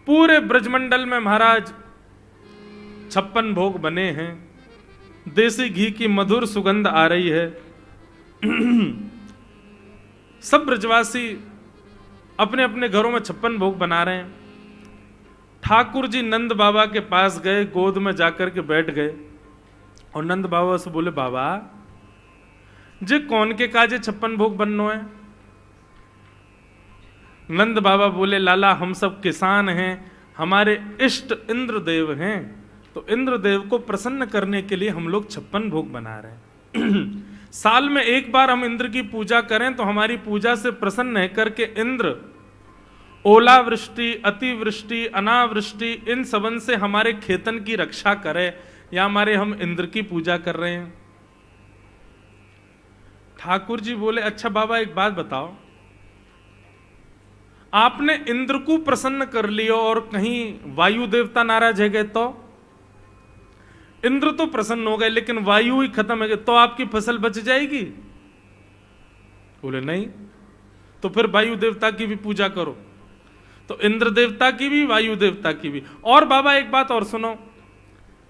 पूरे ब्रजमंडल में महाराज 56 भोग बने हैं। देसी घी की मधुर सुगंध आ रही है। सब ब्रजवासी अपने अपने घरों में 56 भोग बना रहे हैं। ठाकुर जी नंद बाबा के पास गए, गोद में जाकर के बैठ गए और नंद बाबा से बोले, बाबा जे कौन के काजे 56 भोग बननो है? नंद बाबा बोले, लाला हम सब किसान हैं, हमारे इष्ट इंद्रदेव हैं, तो इंद्रदेव को प्रसन्न करने के लिए हम लोग 56 भोग बना रहे हैं। साल में एक बार हम इंद्र की पूजा करें तो हमारी पूजा से प्रसन्न है करके इंद्र ओलावृष्टि, अतिवृष्टि, अनावृष्टि इन सबन से हमारे खेतन की रक्षा करे, या हमारे हम इंद्र की पूजा कर रहे हैं। ठाकुर जी बोले, अच्छा बाबा एक बात बताओ, आपने इंद्र को प्रसन्न कर लियो और कहीं वायु देवता नाराज है गए तो? इंद्र तो प्रसन्न हो गए लेकिन वायु ही खत्म है गए, तो आपकी फसल बच जाएगी? बोले नहीं। तो फिर वायु देवता की भी पूजा करो। तो इंद्र देवता की भी, वायु देवता की भी। और बाबा एक बात और सुनो,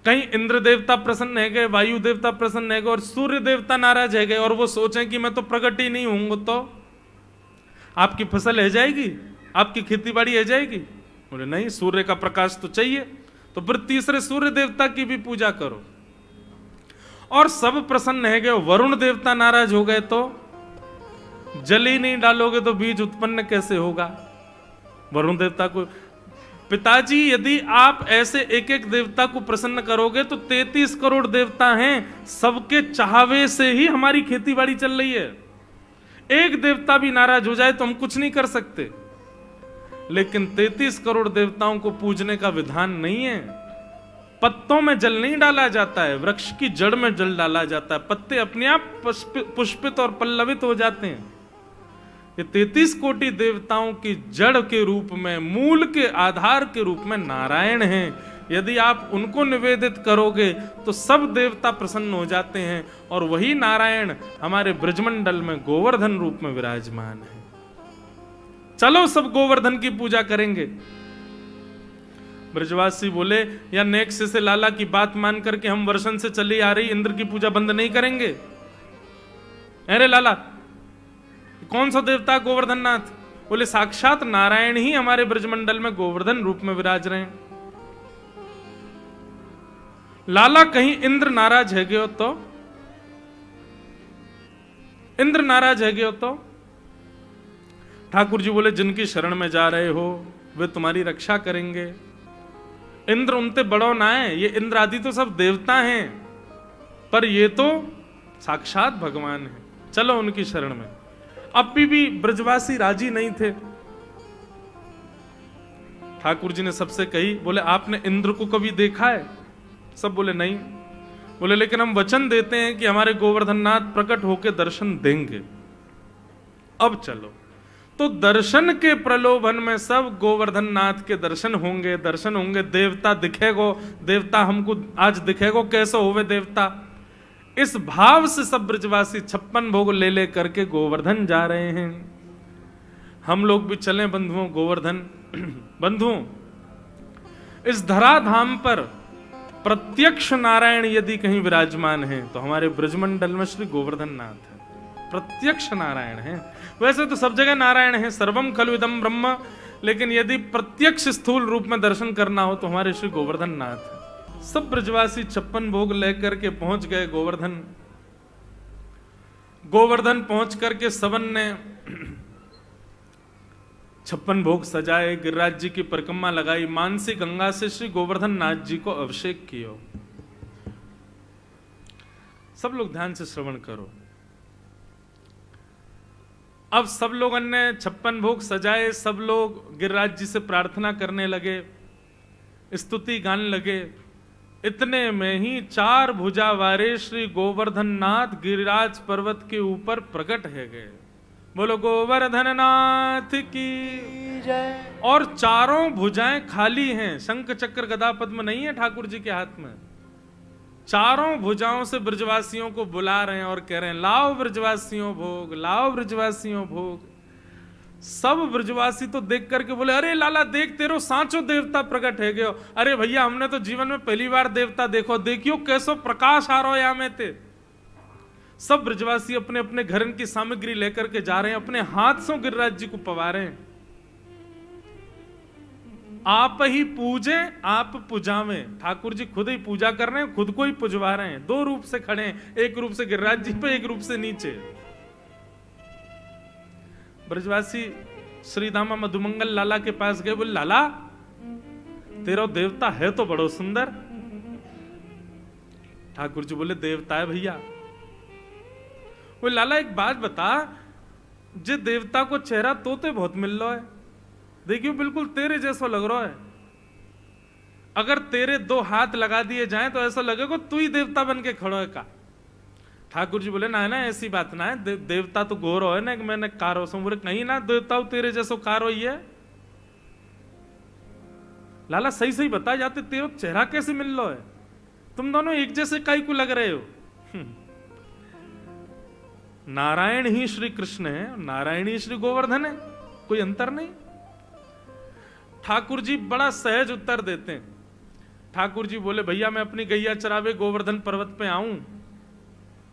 कहीं इंद्र देवता प्रसन्न है गए, वायु देवता प्रसन्न है गए और सूर्य देवता नाराज है गए और वो सोचें कि मैं तो प्रकट ही नहीं हूंगा, तो आपकी फसल है जाएगी, आपकी खेती बाड़ी है जाएगी? बोले नहीं, सूर्य का प्रकाश तो चाहिए। तो फिर तीसरे सूर्य देवता की भी पूजा करो। और सब प्रसन्न है गए, वरुण देवता नाराज हो गए तो जल ही नहीं डालोगे तो बीज उत्पन्न कैसे होगा? वरुण देवता को, पिताजी यदि आप ऐसे एक एक देवता को प्रसन्न करोगे तो 33 करोड़ देवता हैं, सबके चाहवे से ही हमारी खेती बाड़ी चल रही है। एक देवता भी नाराज हो जाए तो हम कुछ नहीं कर सकते। लेकिन 33 करोड़ देवताओं को पूजने का विधान नहीं है। पत्तों में जल नहीं डाला जाता है, वृक्ष की जड़ में जल डाला जाता है, पत्ते अपने आप पुष्पित और पल्लवित हो जाते हैं। ये 33 कोटि देवताओं की जड़ के रूप में, मूल के आधार के रूप में नारायण हैं। यदि आप उनको निवेदित करोगे तो सब देवता प्रसन्न हो जाते हैं और वही नारायण हमारे ब्रजमंडल में गोवर्धन रूप में विराजमान है। चलो सब गोवर्धन की पूजा करेंगे। ब्रजवासी बोले, या नेक्स्ट से लाला की बात मान करके हम वर्षन से चली आ रही इंद्र की पूजा बंद नहीं करेंगे। अरे लाला, कौन सा देवता गोवर्धन नाथ? बोले साक्षात नारायण ही हमारे ब्रजमंडल में गोवर्धन रूप में विराज रहे हैं। लाला कहीं इंद्र नाराज है गयो तो? इंद्र नाराज है गयो तो? ठाकुर जी बोले, जिनकी शरण में जा रहे हो वे तुम्हारी रक्षा करेंगे। इंद्र उनते बड़ो ना है, ये इंद्र आदि तो सब देवता हैं, पर ये तो साक्षात भगवान है, चलो उनकी शरण में। अब भी ब्रजवासी राजी नहीं थे। ठाकुर जी ने सबसे कही, बोले आपने इंद्र को कभी देखा है? सब बोले नहीं। बोले लेकिन हम वचन देते हैं कि हमारे गोवर्धन नाथ प्रकट होकर दर्शन देंगे। अब चलो। तो दर्शन के प्रलोभन में सब गोवर्धन नाथ के दर्शन होंगे, दर्शन होंगे। देवता दिखेगो, देवता हमको आज दिखेगो, कैसे होवे देवता। इस भाव से सब ब्रजवासी 56 भोग ले ले करके गोवर्धन जा रहे हैं। हम लोग भी चलें बंधुओं गोवर्धन। बंधुओं, इस धराधाम पर प्रत्यक्ष नारायण यदि कहीं विराजमान है तो हमारे ब्रजमंडल में श्री गोवर्धन नाथ है, प्रत्यक्ष नारायण है। वैसे तो सब जगह नारायण है, सर्वम खलु इदं ब्रह्म, लेकिन यदि प्रत्यक्ष स्थूल रूप में दर्शन करना हो तो हमारे श्री गोवर्धन नाथ है। सब ब्रजवासी 56 भोग लेकर के पहुंच गए गोवर्धन। गोवर्धन पहुंच करके सबन ने 56 भोग सजाए, गिरिराज जी की परिक्रमा लगाई, मानसी गंगा से श्री गोवर्धन नाथ जी को अभिषेक किया। सब लोग ध्यान से श्रवण करो। अब सब लोगों ने 56 भोग सजाए, सब लोग गिरिराज जी से प्रार्थना करने लगे, स्तुति गाने लगे। इतने में ही 4 भुजा वारे श्री गोवर्धन नाथ गिरिराज पर्वत के ऊपर प्रकट है गए। बोलो गोवर्धन नाथ की जय। और चारों भुजाएं खाली हैं, शंख चक्र गदा पद्म नहीं है ठाकुर जी के हाथ में। चारों भुजाओं से ब्रजवासियों को बुला रहे हैं और कह रहे हैं लाओ ब्रजवासियों भोग, लाओ ब्रजवासियों भोग। सब ब्रजवासी तो देख करके बोले, अरे लाला देख तेरो सांचो देवता प्रकट है गयो। अरे भैया हमने तो जीवन में पहली बार देवता देखो, देखियो कैसो प्रकाश आ रहा है में ते। सब ब्रजवासी अपने अपने घर की सामग्री लेकर के जा रहे हैं, अपने हाथ से गिरिराज जी को पवा रहे हैं। आप ही पूजे आप पुजावें, ठाकुर जी खुद ही पूजा कर रहे हैं, खुद को ही पुजवा रहे हैं। दो रूप से खड़े हैं, एक रूप से गिरिराज जी पे, एक रूप से नीचे। ब्रजवासी श्री दामा मधुमंगल लाला के पास गए, बोले लाला तेरा देवता है तो बड़ो सुंदर। ठाकुर जी बोले देवता है भैया। बोले लाला एक बात बता, जे देवता को चेहरा तोते बहुत मिल रहा है, देखियो बिल्कुल तेरे जैसा लग रहा है। अगर तेरे दो हाथ लगा दिए जाएं तो ऐसा लगेगा तू ही देवता बन के खड़ो है का। ठाकुर जी बोले ना ऐसी बात ना है, देवता तो गोरो है ना, मैंने कारो सो। बोले कहीं ना देवता तेरे जैसो कारो ही है। लाला सही सही बता जाते, तेरा चेहरा कैसे मिल रहा है, तुम दोनों एक जैसे काई को लग रहे हो। नारायण ही श्री कृष्ण है, नारायण ही श्री गोवर्धन है, कोई अंतर नहीं। ठाकुर जी बड़ा सहज उत्तर देते हैं। ठाकुर जी बोले भैया मैं अपनी गैया चरावे गोवर्धन पर्वत पे आऊं,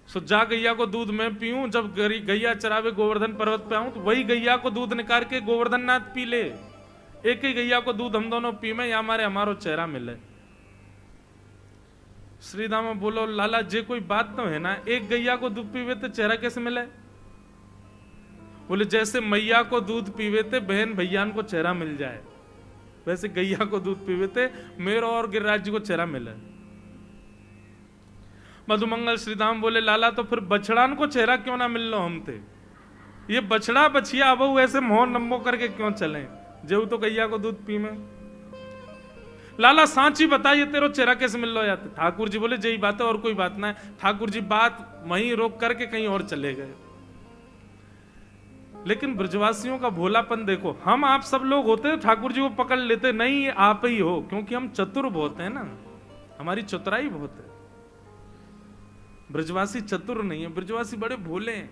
सो जा गैया को दूध मैं पीऊं। जब गैया चरावे गोवर्धन पर्वत पे आऊं तो वही गैया को दूध निकाल के गोवर्धन नाथ पी ले। एक ही गैया को दूध हम दोनों पी में, या हमारो चेहरा मिले। श्रीदामा बोलो लाला जे कोई बात तो है ना, एक गैया को दूध पीवे तो चेहरा कैसे मिले। बोले जैसे मैया को दूध पीवे थे बहन भैया को चेहरा मिल जाए, वैसे गैया को दूध पीवे थे मेरा और गिरिराज जी को चेहरा मिले। मधुमंगल श्रीधाम बोले लाला तो फिर बछड़ान को चेहरा क्यों ना मिल लो हम थे, ये बछड़ा बछिया अब ऐसे मोह नंबो करके क्यों चले, जेऊ तो गैया को दूध पी में। लाला सांची बताइए तेरो चेहरा कैसे मिल लो जाते। ठाकुर जी बोले यही बात है और कोई बात ना है। ठाकुर जी बात वहीं रोक करके कहीं और चले गए। लेकिन ब्रजवासियों का भोलापन देखो, हम आप सब लोग होते ठाकुर जी को पकड़ लेते, नहीं आप ही हो, क्योंकि हम चतुर बहुत हैं ना, हमारी चतुराई बहुत है। ब्रजवासी चतुर नहीं है, ब्रजवासी बड़े भोले हैं।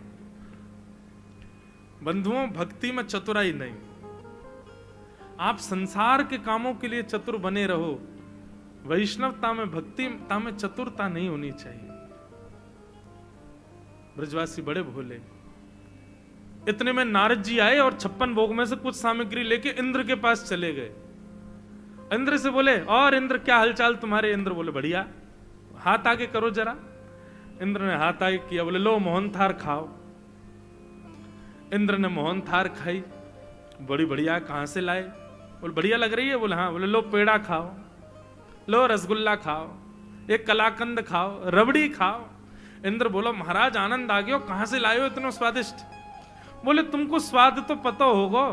बंधुओं भक्ति में चतुराई नहीं, आप संसार के कामों के लिए चतुर बने रहो, वैष्णवता में भक्तिता में चतुरता नहीं होनी चाहिए। ब्रजवासी बड़े भोले। इतने में नारद जी आए और 56 भोग में से कुछ सामग्री लेके इंद्र के पास चले गए। इंद्र से बोले और इंद्र क्या हालचाल तुम्हारे। इंद्र बोले बढ़िया, हाथ आगे करो जरा। इंद्र ने हाथ आगे किया, बोले लो मोहन थार खाओ। इंद्र ने मोहन थार खाई, बड़ी बढ़िया, कहां से लाए। बोले बढ़िया लग रही है। बोले हाँ। बोले लो पेड़ा खाओ, लो रसगुल्ला खाओ, एक कलाकंद खाओ, रबड़ी खाओ। इंद्र बोलो महाराज आनंद आ गया, कहां से लाए हो इतना स्वादिष्ट। बोले तुमको स्वाद तो पता होगा,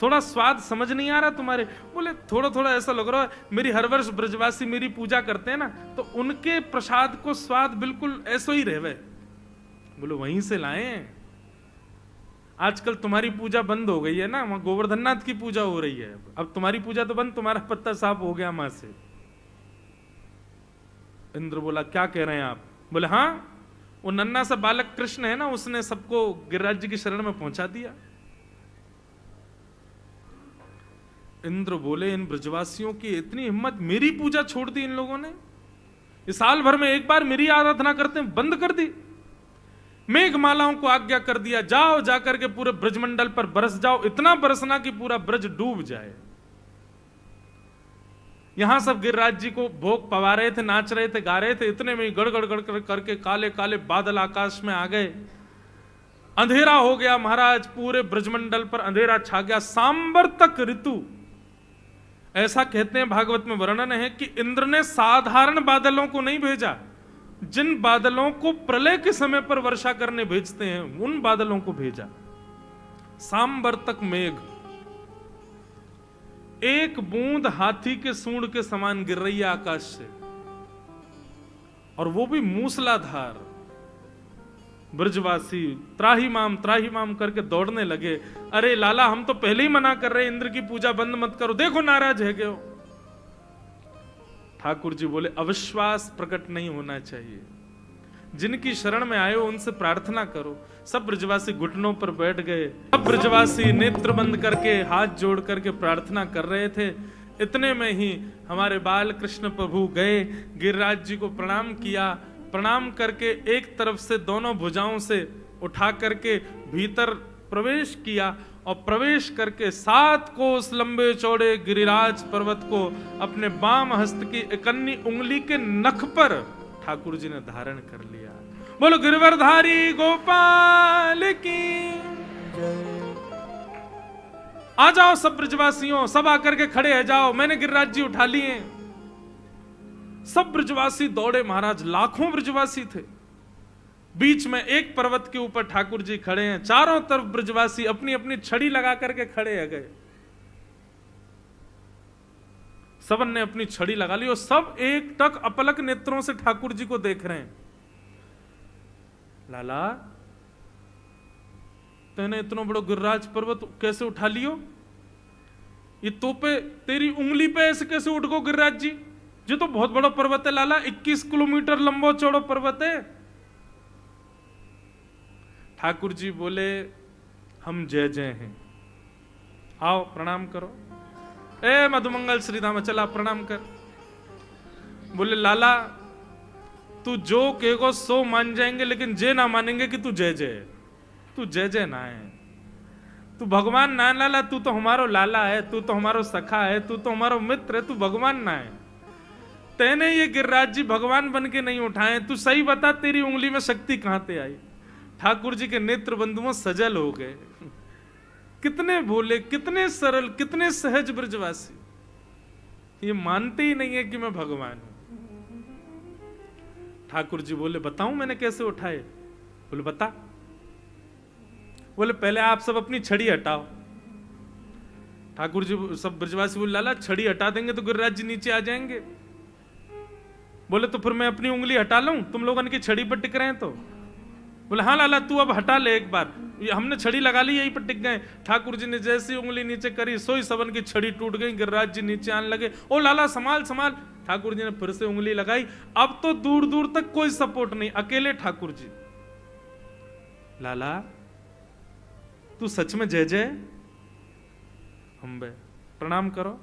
थोड़ा स्वाद समझ नहीं आ रहा तुम्हारे। बोले थोड़ा थोड़ा ऐसा लग रहा है, मेरी हर वर्ष ब्रजवासी मेरी पूजा करते हैं ना, तो उनके प्रसाद को स्वाद बिल्कुल ऐसा ही रहवे। बोले वहीं से लाए। आजकल तुम्हारी पूजा बंद हो गई है ना, वहां गोवर्धननाथ की पूजा हो रही है, अब तुम्हारी पूजा तो बंद, तुम्हारा पत्ता साफ हो गया मां से। इंद्र बोला क्या कह रहे हैं आप। बोले हाँ, वो नन्ना सा बालक कृष्ण है ना, उसने सबको गिरिराज जी की शरण में पहुंचा दिया। इंद्र बोले इन ब्रजवासियों की इतनी हिम्मत, मेरी पूजा छोड़ दी इन लोगों ने। इस साल भर में एक बार मेरी आराधना करते हैं, बंद कर दी। मेघमालाओं को आज्ञा कर दिया, जाओ जाकर के पूरे ब्रजमंडल पर बरस जाओ, इतना बरसना कि पूरा ब्रज डूब जाए। यहां सब गिरिराज जी को भोग पवा रहे थे, नाच रहे थे, गा रहे थे। इतने में गड़ गड़ गड़ करके काले काले बादल आकाश में आ गए, अंधेरा हो गया महाराज, पूरे ब्रजमंडल पर अंधेरा छा गया। सांबर्तक ऋतु, ऐसा कहते हैं भागवत में वर्णन है कि इंद्र ने साधारण बादलों को नहीं भेजा, जिन बादलों को प्रलय के समय पर वर्षा करने भेजते हैं उन बादलों को भेजा। सांबर्तक मेघ, एक बूंद हाथी के सूंड के समान गिर रही है आकाश से, और वो भी मूसलाधार। ब्रजवासी त्राही माम करके दौड़ने लगे। अरे लाला हम तो पहले ही मना कर रहे, इंद्र की पूजा बंद मत करो, देखो नाराज है क्यों। ठाकुर जी बोले अविश्वास प्रकट नहीं होना चाहिए, जिनकी शरण में आए हो उनसे प्रार्थना करो। सब ब्रजवासी घुटनों पर बैठ गए। सब ब्रजवासी नेत्र बंद करके हाथ जोड़ करके प्रार्थना कर रहे थे। इतने में ही हमारे बाल कृष्ण प्रभु गए, गिरिराज जी को प्रणाम किया, प्रणाम करके एक तरफ से दोनों भुजाओं से उठा करके भीतर प्रवेश किया और प्रवेश करके 7 कोस लंबे चौड़े गिरिराज पर्वत को अपने बाम हस्त की इकन्नी उंगली के नख पर ठाकुर जी ने धारण कर लिया। बोलो गिरवरधारी गोपाल की। आ जाओ सब ब्रजवासियों, सब आकर के खड़े है जाओ, मैंने गिरिराज जी उठा लिए। सब ब्रजवासी दौड़े महाराज, लाखों ब्रजवासी थे। बीच में एक पर्वत के ऊपर ठाकुर जी खड़े हैं, चारों तरफ ब्रजवासी अपनी अपनी छड़ी लगा करके खड़े है गए। सबन ने अपनी छड़ी लगा ली और सब एक टक अपलक नेत्रों से ठाकुर जी को देख रहे हैं। लाला, तूने इतना बड़ा गिरिराज पर्वत कैसे उठा लियो? ये तोपे तेरी उंगली पे ऐसे कैसे उठ गो गिरिराज जी? ये तो बहुत बड़ा पर्वत है लाला, 21 किलोमीटर लंबा चौड़ा पर्वत है। ठाकुर जी बोले, हम जय जय हैं, आओ प्रणाम करो। ए मधुमंगल श्रीधाम, चला प्रणाम कर। बोले लाला, तू जो कहेगो सो मान जाएंगे, लेकिन जे ना मानेंगे कि तू जय जय। तू जय जय ना है, तू भगवान ना लाला, तू तो हमारो लाला है, तू तो हमारो सखा है, तू तो हमारो मित्र है, तू भगवान ना है। तेने ये गिरिराज जी भगवान बन के नहीं उठाए, तू सही बता तेरी उंगली में शक्ति कहां से आई? ठाकुर जी के नेत्र बंधुओं सजल हो गए। कितने भोले, कितने सरल, कितने सहज ब्रजवासी, ये मानते ही नहीं है कि मैं भगवान हूं। ठाकुर जी बोले, बताऊं मैंने कैसे उठाए? बोले बता। बोले पहले आप सब अपनी छड़ी हटाओ। ठाकुर जी सब ब्रजवासी बोले, लाला छड़ी हटा देंगे तो गिरिराज जी नीचे आ जाएंगे। बोले तो फिर मैं अपनी उंगली हटा लूं, तुम लोगों की छड़ी पर टिक रहे हैं तो? बोले हाँ लाला, तू अब हटा ले एक बार, हमने छड़ी लगा ली, यहीं पर टिक गए। ठाकुर जी ने जैसी उंगली नीचे करी, सोई सबन की छड़ी टूट गई, गिरिराज जी नीचे आने लगे। ओ लाला संभाल संभाल। ठाकुर जी ने फिर से उंगली लगाई, अब तो दूर दूर तक कोई सपोर्ट नहीं, अकेले ठाकुर जी। लाला, तू सच में जय जय? हम बे प्रणाम करो।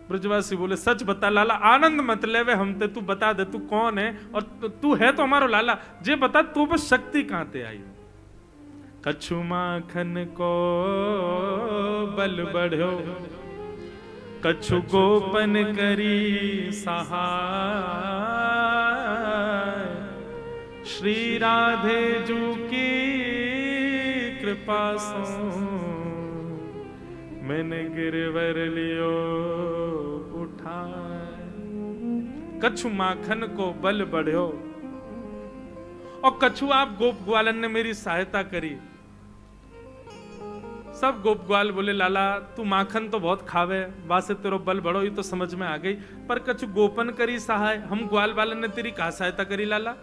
ब्रजवासी बोले, सच बता लाला, आनंद मत ले वे हमते, तू बता दे तू कौन है, और तू है तो हमारो लाला, जे बता तू बस शक्ति कहां ते आई? कछु माखन को बल बढ़ो, कछु गोपन करी सहाय, श्री राधे जू की कृपा सो मैंने गिरवर लियो उठाए। कछु माखन को बल बढ़ो, और कछु आप गोप ग्वालन ने मेरी सहायता करी। सब गोप ग्वाल बोले, लाला तू माखन तो बहुत खावे, वासे तेरो बल बढ़ो, ये तो समझ में आ गई, पर कछु गोपन करी सहाय, हम ग्वाल वालन ने तेरी कहा सहायता करी लाला?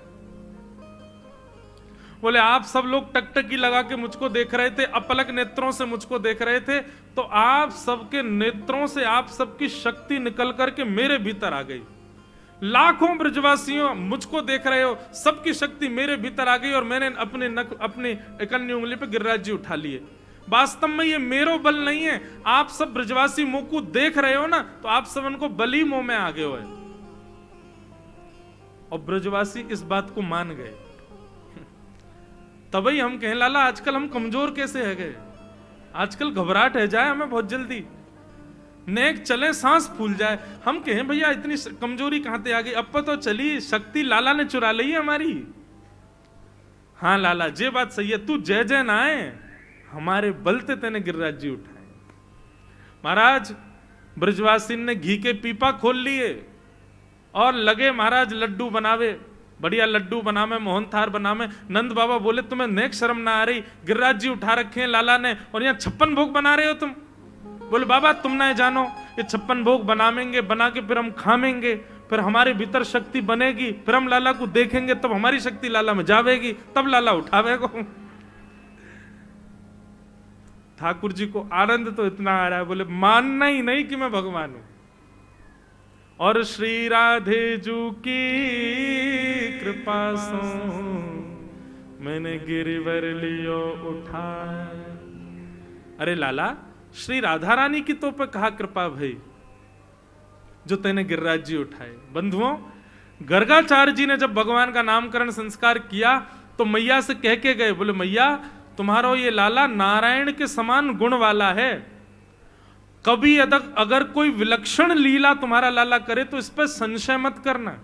बोले आप सब लोग टकटकी लगा के मुझको देख रहे थे, अपलक नेत्रों से मुझको देख रहे थे, तो आप सबके नेत्रों से आप सबकी शक्ति निकल करके मेरे भीतर आ गई। लाखों ब्रजवासियों मुझको देख रहे हो, सबकी शक्ति मेरे भीतर आ गई और मैंने अपनी इकन्नी उंगली पे गिरिराज जी उठा लिए। वास्तव में ये मेरो बल नहीं है, आप सब ब्रजवासी मुंह को देख रहे हो ना, तो आप सब उनको बली मुंह में आ गए हो। और ब्रजवासी इस बात को मान गए। तभी हम कहें लाला आजकल हम कमजोर कैसे है गए, आजकल घबराहट है जाए हमें बहुत जल्दी, नेक चले सांस फूल जाए। हम कहें भैया इतनी कमजोरी कहां से आ गई, अब तो चली शक्ति लाला ने चुरा ली है हमारी। हाँ लाला जे बात सही है, तू जय जय ना आए, हमारे बलते तेने गिरिराज जी उठाए। महाराज ब्रजवासी ने घी के पीपा खोल लिए और लगे महाराज लड्डू बनावे, बढ़िया लड्डू बनावे, मोहन थार बनावे। नंद बाबा बोले तुम्हें नेक शर्म ना आ रही, गिरिराज जी उठा रखे हैं लाला ने और यहाँ 56 भोग बना रहे हो तुम। बोले बाबा तुम ना जानो, ये 56 भोग बनावेंगे, बना के फिर हम खावेंगे, फिर हमारे भीतर शक्ति बनेगी, फिर हम लाला को देखेंगे, तब हमारी शक्ति लाला में जावेगी, तब लाला उठावेगा। ठाकुर जी को आनंद तो इतना आ रहा है, बोले मानना ही नहीं कि मैं भगवान हूं, और श्री राधे जू की कृपा सो मैंने गिरिवर लियो उठाए। अरे लाला, श्री राधा रानी की तो पे कहा कृपा भई जो तेने गिरिराज जी उठाए। बंधुओं, गर्गाचार्य जी ने जब भगवान का नामकरण संस्कार किया तो मैया से कह के गए, बोले मैया तुम्हारा ये लाला नारायण के समान गुण वाला है, कभी अगर कोई विलक्षण लीला तुम्हारा लाला करे तो इस पर संशय मत करना,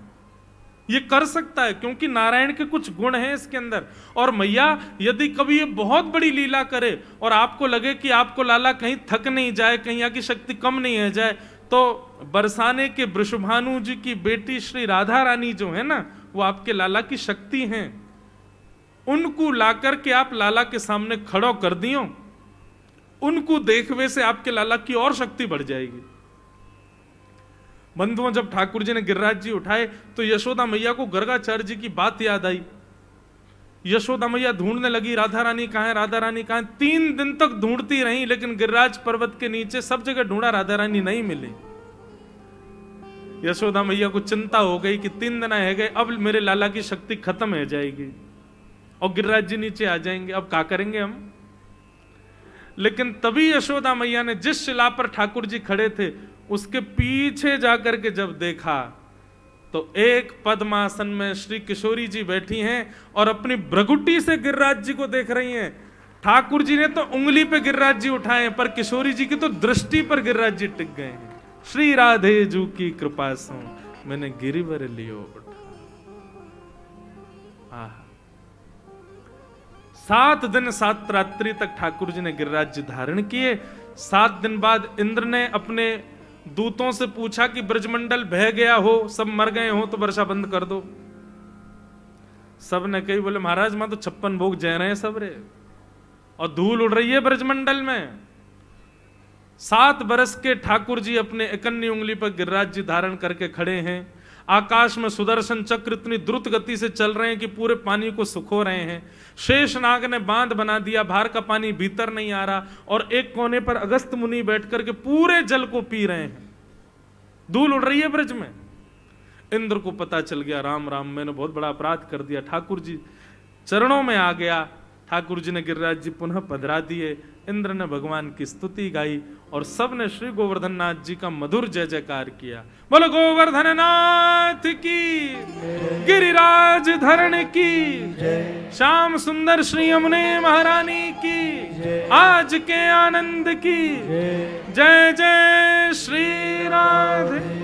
ये कर सकता है क्योंकि नारायण के कुछ गुण हैं इसके अंदर। और मैया यदि कभी ये बहुत बड़ी लीला करे और आपको लगे कि आपको लाला कहीं थक नहीं जाए, कहीं आकी शक्ति कम नहीं है जाए, तो बरसाने के वृषभानु जी की बेटी श्री राधा रानी जो है ना, वो आपके लाला की शक्ति हैं, उनको लाकर के आप लाला के सामने खड़ो कर दियो, उनको देखवे से आपके लाला की और शक्ति बढ़ जाएगी। बंधुओं, जब ठाकुर जी ने गिरिराज जी उठाए तो यशोदा मैया को गर्गाचार्य जी की बात याद आई। यशोदा मैया ढूंढने लगी राधा रानी कहाँ है, राधा रानी कहाँ है। 3 दिन तक ढूंढती रही, लेकिन गिरिराज पर्वत के नीचे सब जगह ढूंढा, राधा रानी नहीं मिली। यशोदा मैया को चिंता हो गई कि 3 दिन है गए, अब मेरे लाला की शक्ति खत्म हो जाएगी और गिरिराज जी नीचे आ जाएंगे, अब क्या करेंगे हम। लेकिन तभी यशोदा मैया ने जिस शिला पर ठाकुर जी खड़े थे उसके पीछे जाकर के जब देखा तो एक पद्मासन में श्री किशोरी जी बैठी हैं और अपनी भ्रगुटी से गिरिराज जी को देख रही हैं। ठाकुर जी ने तो उंगली पे गिरिराज जी उठाए, पर किशोरी जी की तो दृष्टि पर गिरिराज जी टिक गए हैं। श्री राधे जू की कृपा से मैंने गिरिवर लियो उठा। 7 दिन 7 रात्रि तक ठाकुर जी ने गिरिराज जी धारण किए। 7 दिन बाद इंद्र ने अपने दूतों से पूछा कि ब्रजमंडल बह गया हो, सब मर गए हो तो वर्षा बंद कर दो। सब ने कही, बोले महाराज मां तो 56 भोग जय रहे हैं सब रे, और धूल उड़ रही है ब्रजमंडल में। 7 बरस के ठाकुर जी अपने इकन्नी उंगली पर गिरिराज जी धारण करके खड़े हैं। आकाश में सुदर्शन चक्र इतनी द्रुत गति से चल रहे हैं कि पूरे पानी को सुखो रहे हैं। शेषनाग ने बांध बना दिया, बाहर का पानी भीतर नहीं आ रहा, और एक कोने पर अगस्त मुनि बैठ करके पूरे जल को पी रहे हैं। धूल उड़ रही है ब्रज में। इंद्र को पता चल गया, राम राम मैंने बहुत बड़ा अपराध कर दिया। ठाकुर जी चरणों में आ गया। ठाकुर जी ने गिरिराज जी पुनः पधरा दिए। इंद्र ने भगवान की स्तुति गाई और सब ने श्री गोवर्धन नाथ जी का मधुर जय जयकार किया। बोलो गोवर्धन नाथ की, गिरिराज धरण की, श्याम सुंदर श्री यमुने महारानी की, आज के आनंद की, जय जय श्री राधे।